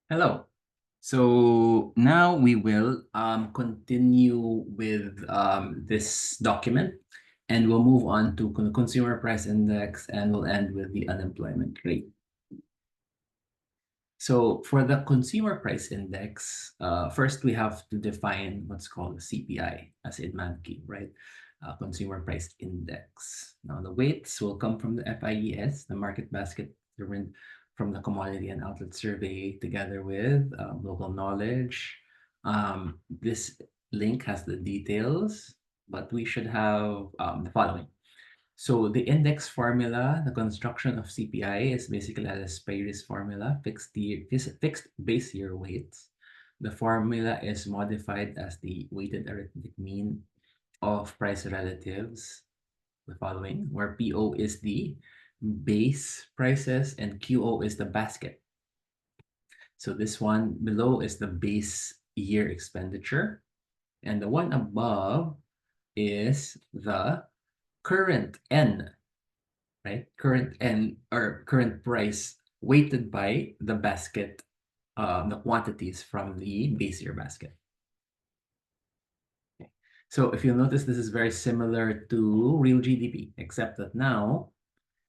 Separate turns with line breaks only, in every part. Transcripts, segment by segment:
Hello. So now we will continue with this document, and we'll move on to consumer price index, and we'll end with the unemployment rate. So for the consumer price index, first we have to define what's called CPI as in Mankey, right? Consumer price index. Now the weights will come from the FIES, the market basket determined from the commodity and outlet survey, together with local knowledge. This link has the details, but we should have the following. So the index formula, the construction of CPI is basically a Spayres formula, fixed base year weights. The formula is modified as the weighted arithmetic mean of price relatives, the following, where PO is the base prices and QO is the basket. So this one below is the base year expenditure, and the one above is the current N, right? Current N or current price weighted by the basket, the quantities from the base year basket. Okay. So if you'll notice, this is very similar to real GDP, except that now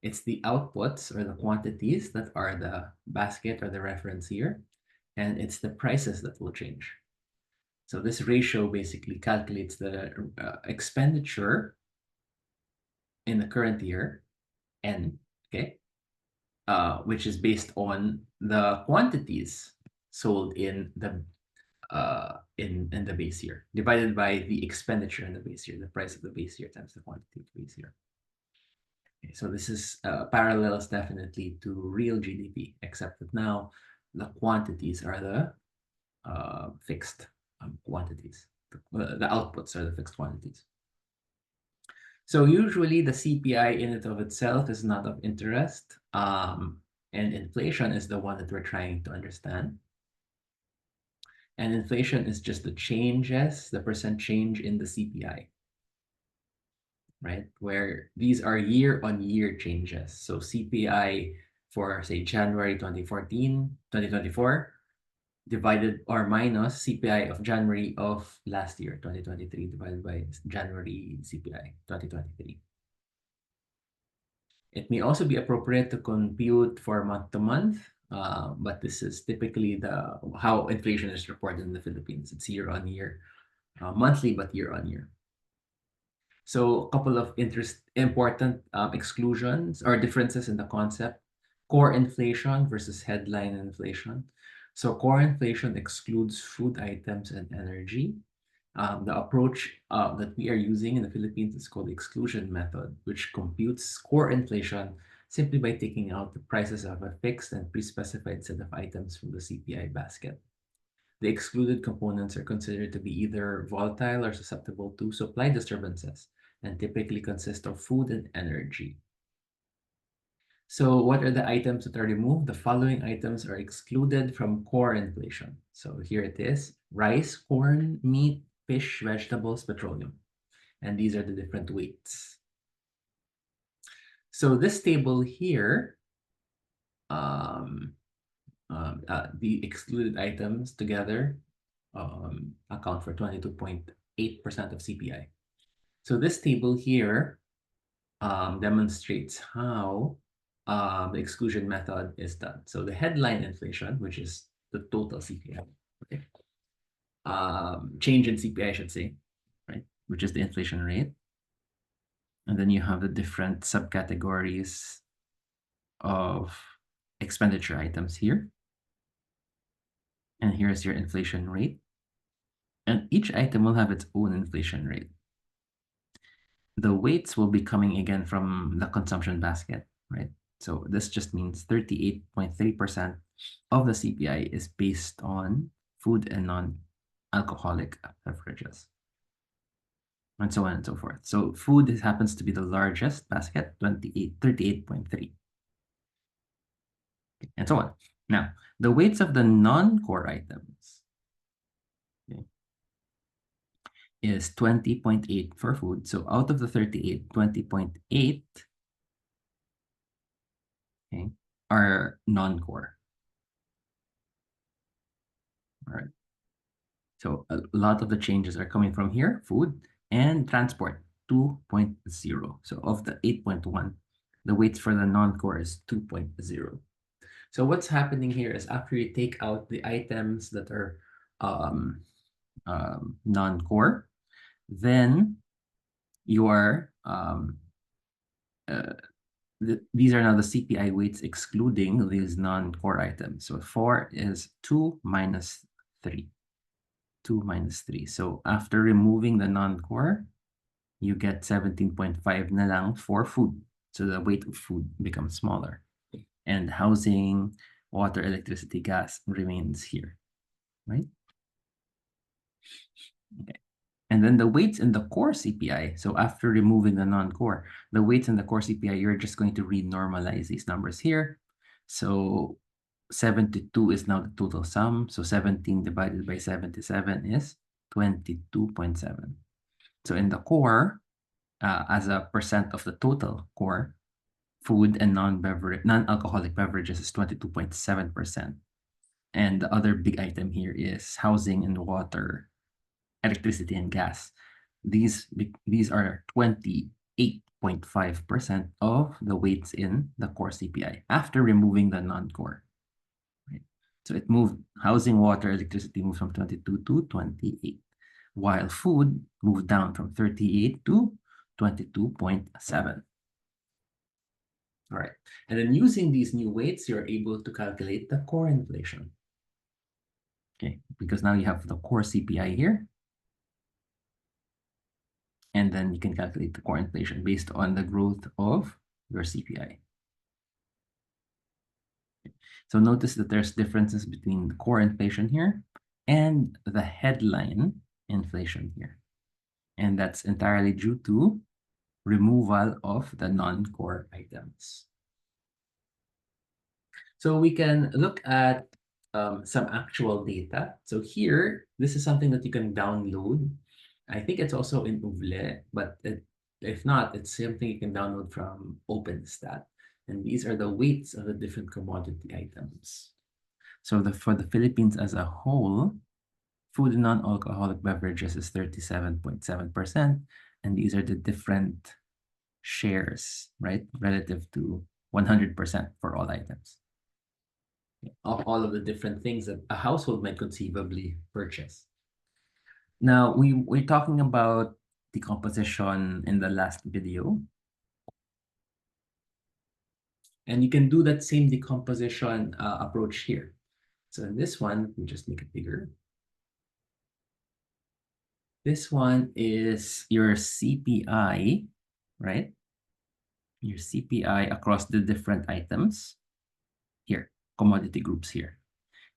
it's the outputs or the quantities that are the basket or the reference year, and it's the prices that will change. So this ratio basically calculates the expenditure in the current year, N, okay, which is based on the quantities sold in the base year, divided by the expenditure in the base year, the price of the base year times the quantity of the base year. Okay, so this is parallels definitely to real GDP, except that now the quantities are the fixed quantities. The outputs are the fixed quantities. So usually the CPI in and of itself is not of interest, and inflation is the one that we're trying to understand. And inflation is just the changes, the percent change in the CPI, right? Where these are year-on-year changes. So CPI for, say, January 2024, divided or minus CPI of January of last year, 2023, divided by January CPI 2023. It may also be appropriate to compute for month to month, but this is typically how inflation is reported in the Philippines. It's year on year, monthly, but year on year. So a couple of important exclusions or differences in the concept: core inflation versus headline inflation. So core inflation excludes food items and energy. The approach that we are using in the Philippines is called the exclusion method, which computes core inflation simply by taking out the prices of a fixed and pre-specified set of items from the CPI basket. The excluded components are considered to be either volatile or susceptible to supply disturbances, and typically consist of food and energy. So what are the items that are removed? The following items are excluded from core inflation. So here it is: rice, corn, meat, fish, vegetables, petroleum. And these are the different weights. So this table here, the excluded items together account for 22.8% of CPI. So this table here demonstrates how the exclusion method is done. So the headline inflation, which is the total CPI, okay? Change in CPI, I should say, right? Which is the inflation rate. And then you have the different subcategories of expenditure items here. And here's your inflation rate. And each item will have its own inflation rate. The weights will be coming again from the consumption basket, right? So this just means 38.3% of the CPI is based on food and non-alcoholic beverages, and so on and so forth. So food happens to be the largest basket, 38.3, and so on. Now, the weights of the non-core items, okay, is 20.8 for food. So out of the 38, 20.8, okay, are non-core. All right. So a lot of the changes are coming from here, food and transport, 2.0. So of the 8.1, the weights for the non-core is 2.0. So what's happening here is after you take out the items that are um, non-core, then your these are now the CPI weights excluding these non-core items. So 4 is 2 minus 3. 2 minus 3. So after removing the non-core, you get 17.5 na lang for food. So the weight of food becomes smaller. And housing, water, electricity, gas remains here, right? Okay. And then the weights in the core CPI, so after removing the non-core, the weights in the core CPI, you're just going to renormalize these numbers here. So 72 is now the total sum. So 17 divided by 77 is 22.7. So in the core, as a percent of the total core, food and non-alcoholic beverages is 22.7%. And the other big item here is housing and water, electricity and gas. These are 28.5% of the weights in the core CPI after removing the non-core. Right? So it moved, housing, water, electricity moved from 22 to 28, while food moved down from 38 to 22.7. All right. And then using these new weights, you're able to calculate the core inflation. Okay, because now you have the core CPI here. And then you can calculate the core inflation based on the growth of your CPI. So notice that there's differences between the core inflation here and the headline inflation here. And that's entirely due to removal of the non-core items. So we can look at some actual data. So here, this is something that you can download. I think it's also in Oovle, but if not, it's something you can download from OpenStat. And these are the weights of the different commodity items. So for the Philippines as a whole, food and non-alcoholic beverages is 37.7%. And these are the different shares, right? Relative to 100% for all items of all of the different things that a household might conceivably purchase. Now, we're talking about decomposition in the last video. And you can do that same decomposition approach here. So in this one, we just make it bigger. This one is your CPI, right? Your CPI across the different items here, commodity groups here.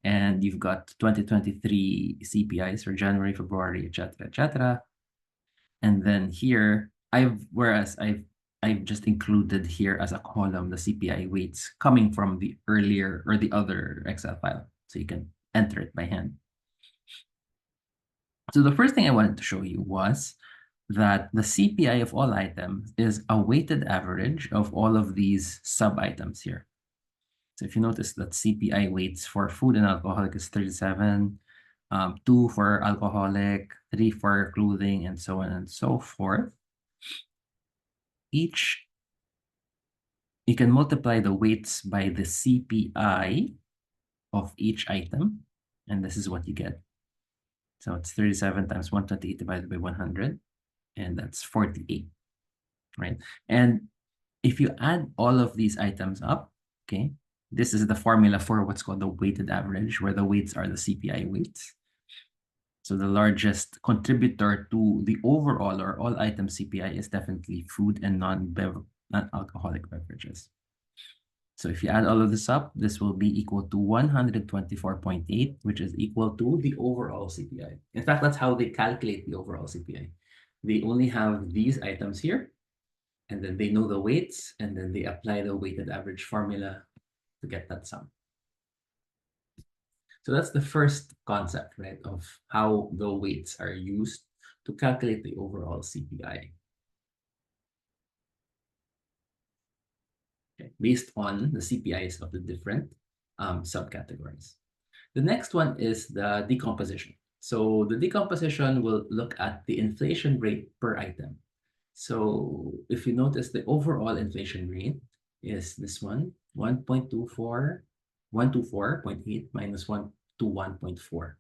And you've got 2023 CPIs for January, February, etc., etc. And then here, I've just included here as a column the CPI weights coming from the earlier or the other Excel file. So you can enter it by hand. So the first thing I wanted to show you was that the CPI of all items is a weighted average of all of these sub-items here. So if you notice that CPI weights for food and alcoholic is 37, 2 for alcoholic, 3 for clothing, and so on and so forth. You can multiply the weights by the CPI of each item, and this is what you get. So it's 37 times 128 divided by 100, and that's 48, right? And if you add all of these items up, okay, this is the formula for what's called the weighted average, where the weights are the CPI weights. So the largest contributor to the overall or all item CPI is definitely food and non-alcoholic beverages. So if you add all of this up, this will be equal to 124.8, which is equal to the overall CPI. In fact, that's how they calculate the overall CPI. They only have these items here, and then they know the weights, and then they apply the weighted average formula to get that sum. So that's the first concept, right, of how the weights are used to calculate the overall CPI. Okay, based on the CPIs of the different subcategories. The next one is the decomposition. So the decomposition will look at the inflation rate per item. So if you notice, the overall inflation rate is this one, 1.24, 124.8 minus 121.4.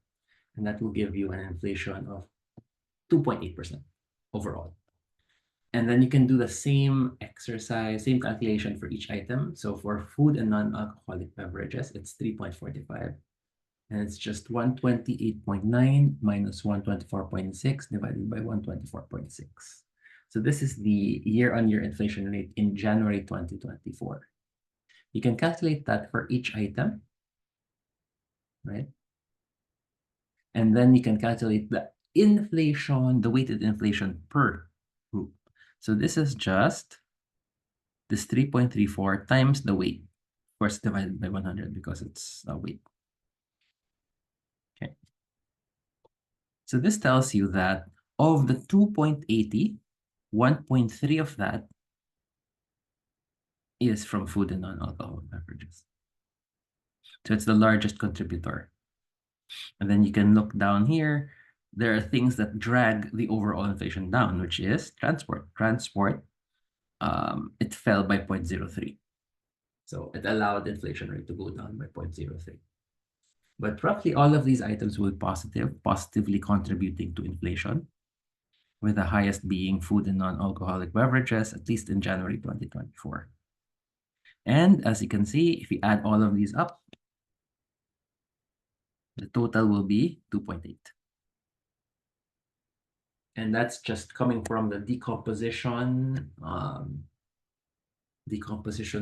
And that will give you an inflation of 2.8% overall. And then you can do the same exercise, same calculation for each item. So for food and non-alcoholic beverages, it's 3.45. And it's just 128.9 minus 124.6 divided by 124.6. So this is the year-on-year inflation rate in January 2024. You can calculate that for each item, right? And then you can calculate the inflation, the weighted inflation per group. So this is just this 3.34 times the weight. Of course, divided by 100 because it's a weight. Okay. So this tells you that of the 2.80, 1.3 of that is from food and non-alcoholic beverages. So it's the largest contributor. And then you can look down here. There are things that drag the overall inflation down, which is transport. Transport, it fell by 0.03. So it allowed the inflation rate to go down by 0.03. But roughly all of these items will be positively contributing to inflation, with the highest being food and non-alcoholic beverages, at least in January 2024. And as you can see, if you add all of these up, the total will be 2.8. And that's just coming from the decomposition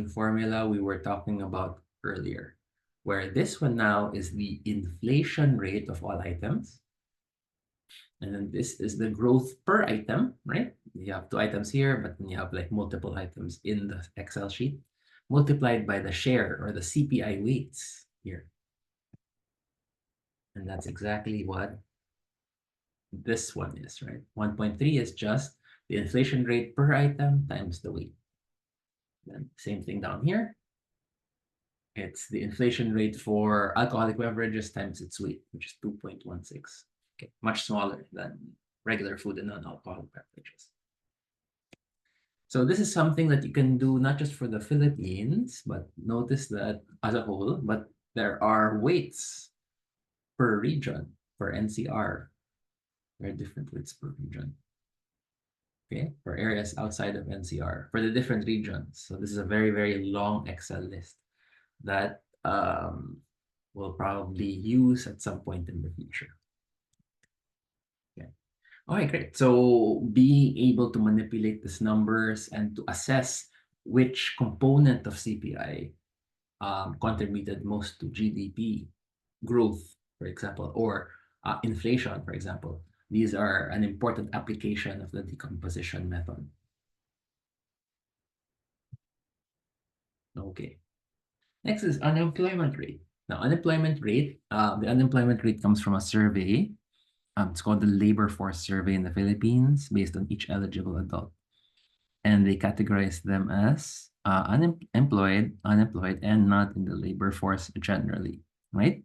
formula we were talking about earlier, where this one now is the inflation rate of all items. And then this is the growth per item, right? You have two items here, but then you have like multiple items in the Excel sheet, multiplied by the share or the CPI weights here. And that's exactly what this one is, right? 1.3 is just the inflation rate per item times the weight. Then same thing down here. It's the inflation rate for alcoholic beverages times its weight, which is 2.16. Okay, much smaller than regular food and non-alcoholic beverages. So this is something that you can do not just for the Philippines, but notice that as a whole, but there are weights per region for NCR. There are different weights per region. Okay, for areas outside of NCR, for the different regions. So this is a very, very long Excel list that we'll probably use at some point in the future. Okay. All right, great. So being able to manipulate these numbers and to assess which component of CPI contributed most to GDP growth, for example, or inflation, for example. These are an important application of the decomposition method. Okay. Next is unemployment rate. Now, unemployment rate, the unemployment rate comes from a survey. It's called the Labor Force Survey in the Philippines, based on each eligible adult. And they categorize them as unemployed, and not in the labor force generally, right?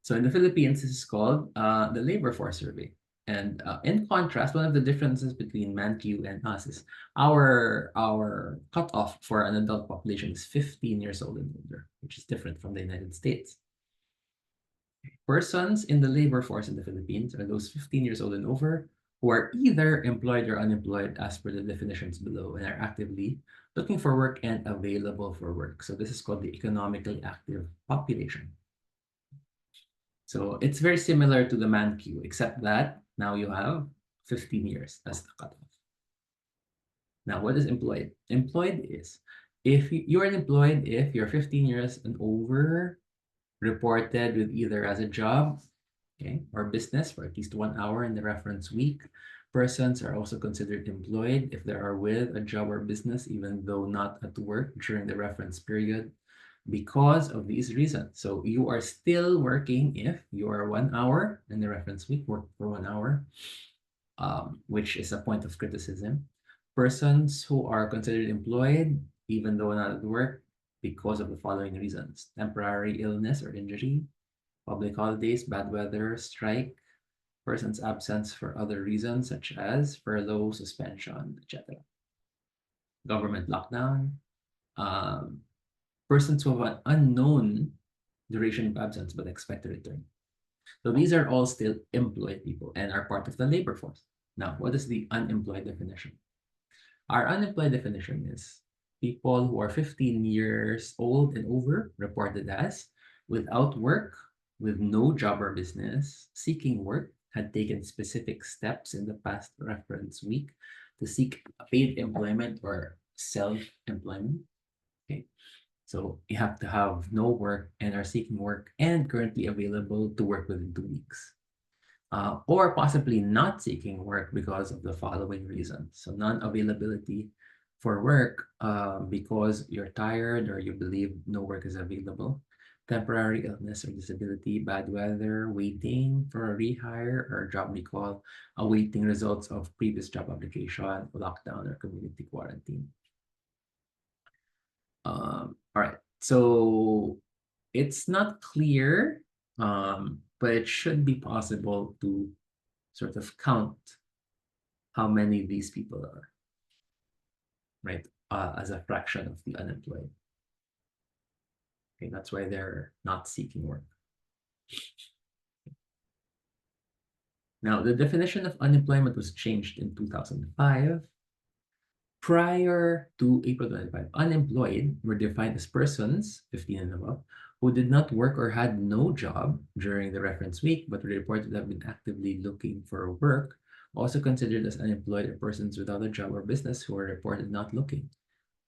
So in the Philippines, this is called the Labor Force Survey. And in contrast, one of the differences between ManQ and us is our cutoff for an adult population is 15 years old and older, which is different from the United States. Persons in the labor force in the Philippines are those 15 years old and over who are either employed or unemployed as per the definitions below and are actively looking for work and available for work. So this is called the economically active population. So it's very similar to the ManQ, except that now you have 15 years as the cutoff. Now, what is employed? Employed is if you're unemployed if you're 15 years and over, reported with either as a job, okay, or business for at least 1 hour in the reference week. Persons are also considered employed if they are with a job or business, even though not at work during the reference period, because of these reasons. So you are still working if you are 1 hour in the reference week, work for 1 hour, which is a point of criticism. Persons who are considered employed, even though not at work, because of the following reasons: temporary illness or injury, public holidays, bad weather, strike, person's absence for other reasons such as furlough, suspension, etc. Government lockdown, um, persons who have an unknown duration of absence but expect to return. So these are all still employed people and are part of the labor force. Now, what is the unemployed definition? Our unemployed definition is people who are 15 years old and over, reported as without work, with no job or business, seeking work, had taken specific steps in the past reference week to seek paid employment or self-employment. Okay. So you have to have no work and are seeking work and currently available to work within 2 weeks. Or possibly not seeking work because of the following reasons. So non-availability for work because you're tired or you believe no work is available, temporary illness or disability, bad weather, waiting for a rehire or job recall, awaiting results of previous job application, lockdown, or community quarantine. All right, so it's not clear, but it should be possible to sort of count how many these people are, right? As a fraction of the unemployed. Okay, that's why they're not seeking work. Now, the definition of unemployment was changed in 2005. Prior to April 25, unemployed were defined as persons, 15 and above, who did not work or had no job during the reference week, but were reported to have been actively looking for work. Also considered as unemployed are persons without a job or business who were reported not looking,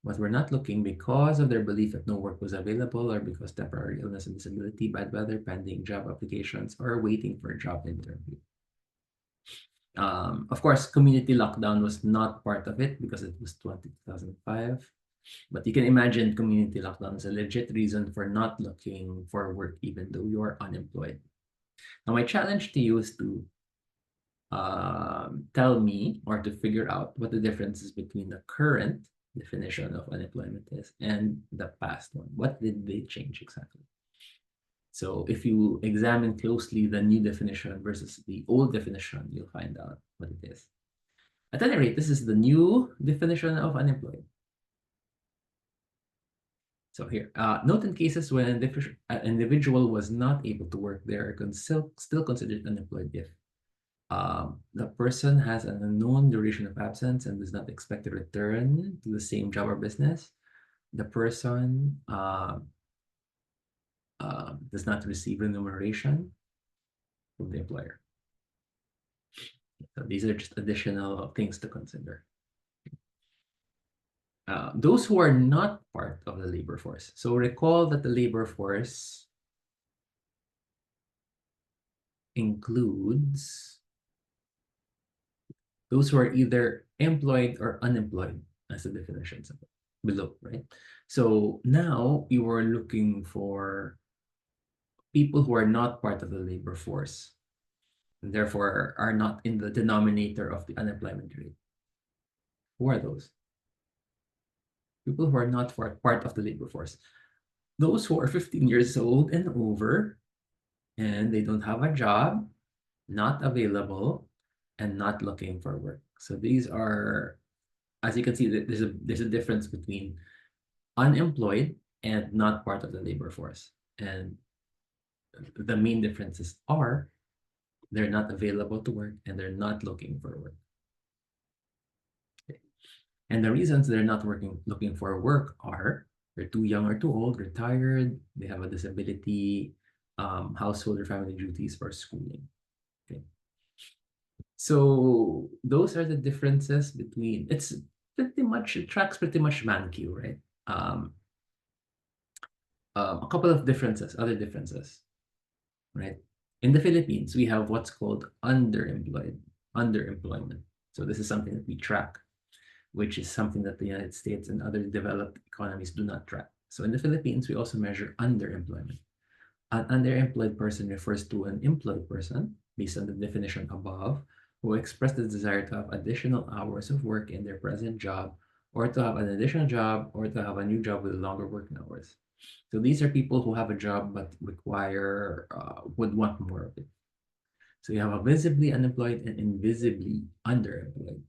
but were not looking because of their belief that no work was available or because temporary illness and disability, bad weather, pending job applications, or waiting for a job interview. Of course, community lockdown was not part of it because it was 2005. But you can imagine community lockdown is a legit reason for not looking for work even though you're unemployed. Now, my challenge to you is to tell me or to figure out what the difference is between the current definition of unemployment is and the past one. What did they change exactly? So if you examine closely the new definition versus the old definition, you'll find out what it is. At any rate, this is the new definition of unemployed. So here, note in cases when an individual was not able to work, they are still considered unemployed if the person has an unknown duration of absence and does not expect to return to the same job or business. The person does not receive remuneration from the employer. So these are just additional things to consider. Those who are not part of the labor force. So recall that the labor force includes those who are either employed or unemployed, as the definitions below, right? So now you are looking for people who are not part of the labor force, and therefore are not in the denominator of the unemployment rate. Who are those? People who are not part of the labor force. Those who are 15 years old and over, and they don't have a job, not available, and not looking for work. So these are, as you can see, there's a difference between unemployed and not part of the labor force. And the main differences are they're not available to work and they're not looking for work. Okay. And the reasons they're not looking for work are they're too young or too old, retired, they have a disability, household or family duties, or schooling. Okay. So those are the differences between, it tracks pretty much ManQ, right? A couple of other differences, right? In the Philippines, we have what's called underemployment. So this is something that we track, which is something that the United States and other developed economies do not track. So in the Philippines, we also measure underemployment. An underemployed person refers to an employed person, based on the definition above, who expressed the desire to have additional hours of work in their present job, or to have an additional job, or to have a new job with longer working hours. So these are people who have a job but would want more of it. So you have a visibly unemployed and invisibly underemployed.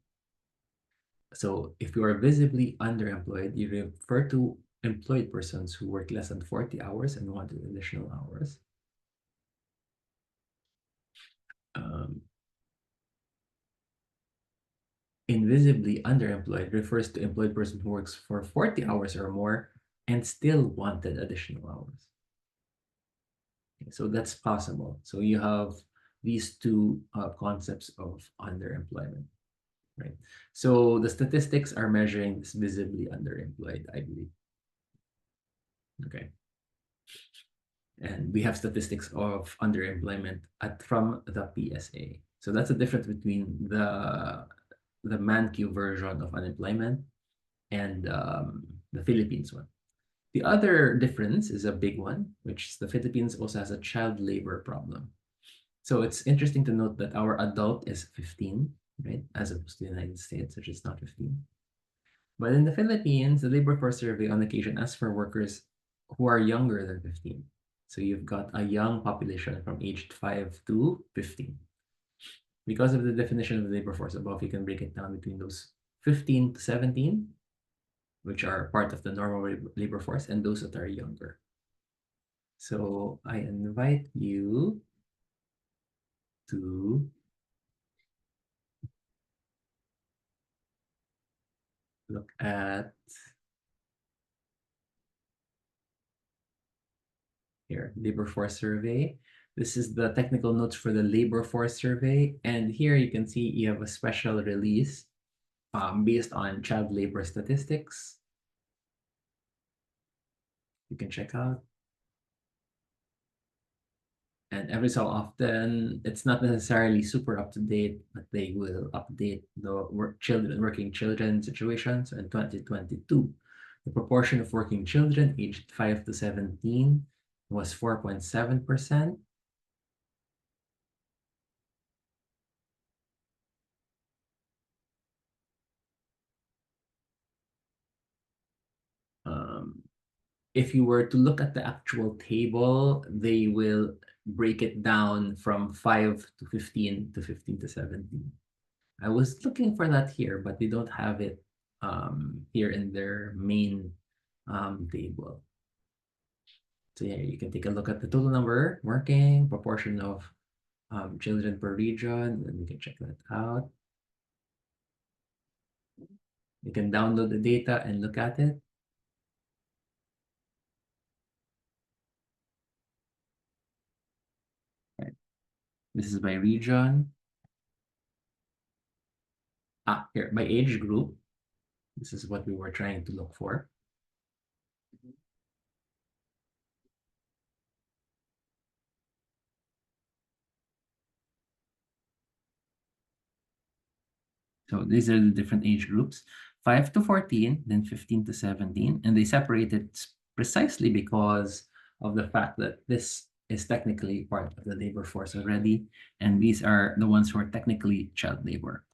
So if you are visibly underemployed, you refer to employed persons who work less than 40 hours and wanted additional hours. Um, Invisibly underemployed refers to employed person who works for 40 hours or more and still wanted additional hours. Okay, so that's possible. So you have these two concepts of underemployment, right? So the statistics are measuring this visibly underemployed, I believe. Okay. And we have statistics of underemployment from the PSA. So that's the difference between the ManQ version of unemployment and the Philippines one. The other difference is a big one, which is the Philippines also has a child labor problem. So it's interesting to note that our adult is 15, right? As opposed to the United States, which is not 15. But in the Philippines, the labor force survey on occasion asks for workers who are younger than 15. So you've got a young population from aged 5 to 15. Because of the definition of the labor force above, you can break it down between those 15 to 17, which are part of the normal labor force, and those that are younger. So I invite you to look at here, labor force survey. This is the technical notes for the labor force survey. And here you can see you have a special release based on child labor statistics. You can check out. And every so often, it's not necessarily super up to date, but they will update the working children situation. So in 2022, the proportion of working children aged 5 to 17 was 4.7%. If you were to look at the actual table, they will break it down from 5 to 15 to 15 to 17. I was looking for that here, but they don't have it here in their main table. So yeah, you can take a look at the total number working, proportion of children per region, and we can check that out. You can download the data and look at it. Right. This is by region. Here, by age group. This is what we were trying to look for. So these are the different age groups, 5 to 14, then 15 to 17. And they separate it precisely because of the fact that this is technically part of the labor force already. And these are the ones who are technically child labor.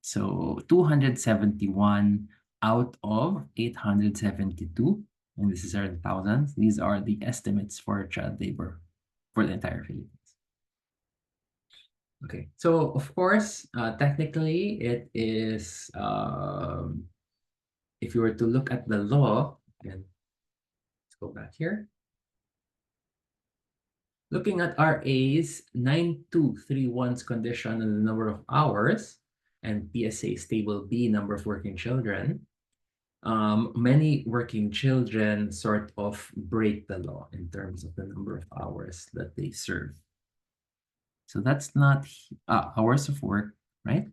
So 271 out of 872, and this is our thousands, these are the estimates for child labor for the entire Philippines. Okay, so of course, technically it is, if you were to look at the law, and let's go back here. Looking at RA's 9231's condition on the number of hours and PSA's table B number of working children, many working children sort of break the law in terms of the number of hours that they serve. So that's not hours of work, right?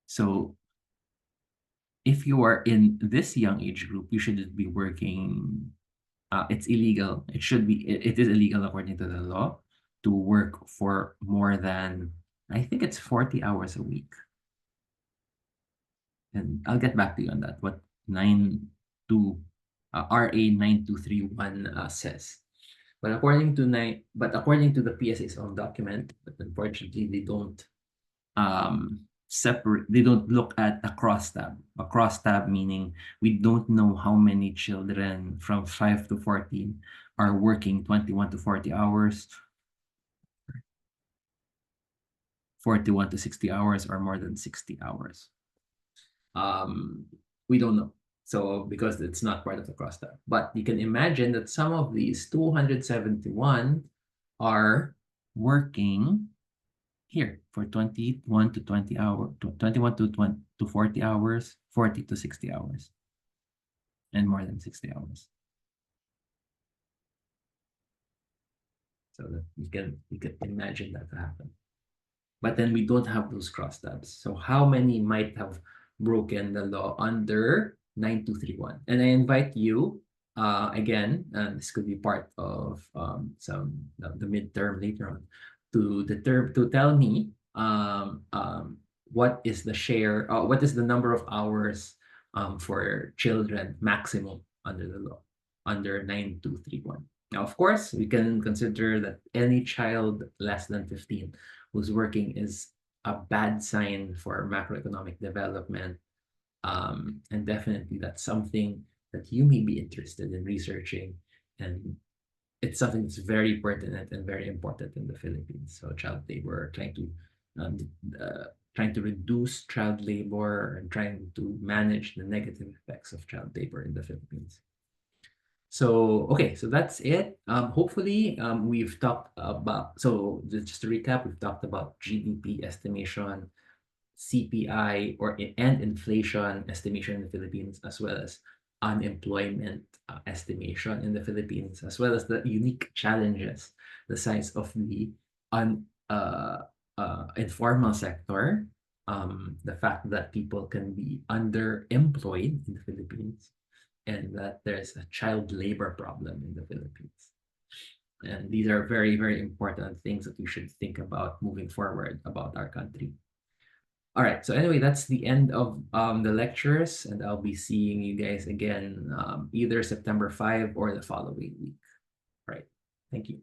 So if you are in this young age group, you shouldn't be working. It's illegal. It is illegal according to the law to work for more than, I think it's 40 hours a week. And I'll get back to you on that, what 92 RA 9231 says. But according to the PSA's own document, but unfortunately they don't separate, they don't look at a crosstab. A crosstab meaning we don't know how many children from 5 to 14 are working 21 to 40 hours, 41 to 60 hours, or more than 60 hours. We don't know. So because it's not part of the crosstab. But you can imagine that some of these 271 are working here for 21 to 20 hours, 21 to 20 to 40 hours, 40 to 60 hours, and more than 60 hours. So that you can imagine that to happen. But then we don't have those crosstabs. So how many might have broken the law under 9231? And I invite you, again, and this could be part of the midterm later on, to tell me what is the share, what is the number of hours for children maximum under the law, under 9231. Now, of course, we can consider that any child less than 15 who's working is a bad sign for macroeconomic development. And definitely that's something that you may be interested in researching. And it's something that's very pertinent and very important in the Philippines. So child labor, um, trying to reduce child labor and trying to manage the negative effects of child labor in the Philippines. So, okay, so that's it. Hopefully, we've talked about, so just to recap, we've talked about GDP estimation, CPI and inflation estimation in the Philippines, as well as unemployment estimation in the Philippines, as well as the unique challenges, the size of the informal sector, the fact that people can be underemployed in the Philippines, and that there's a child labor problem in the Philippines. And these are very, very important things that we should think about moving forward about our country. All right, so anyway, that's the end of the lectures, and I'll be seeing you guys again either September 5 or the following week. All right, thank you.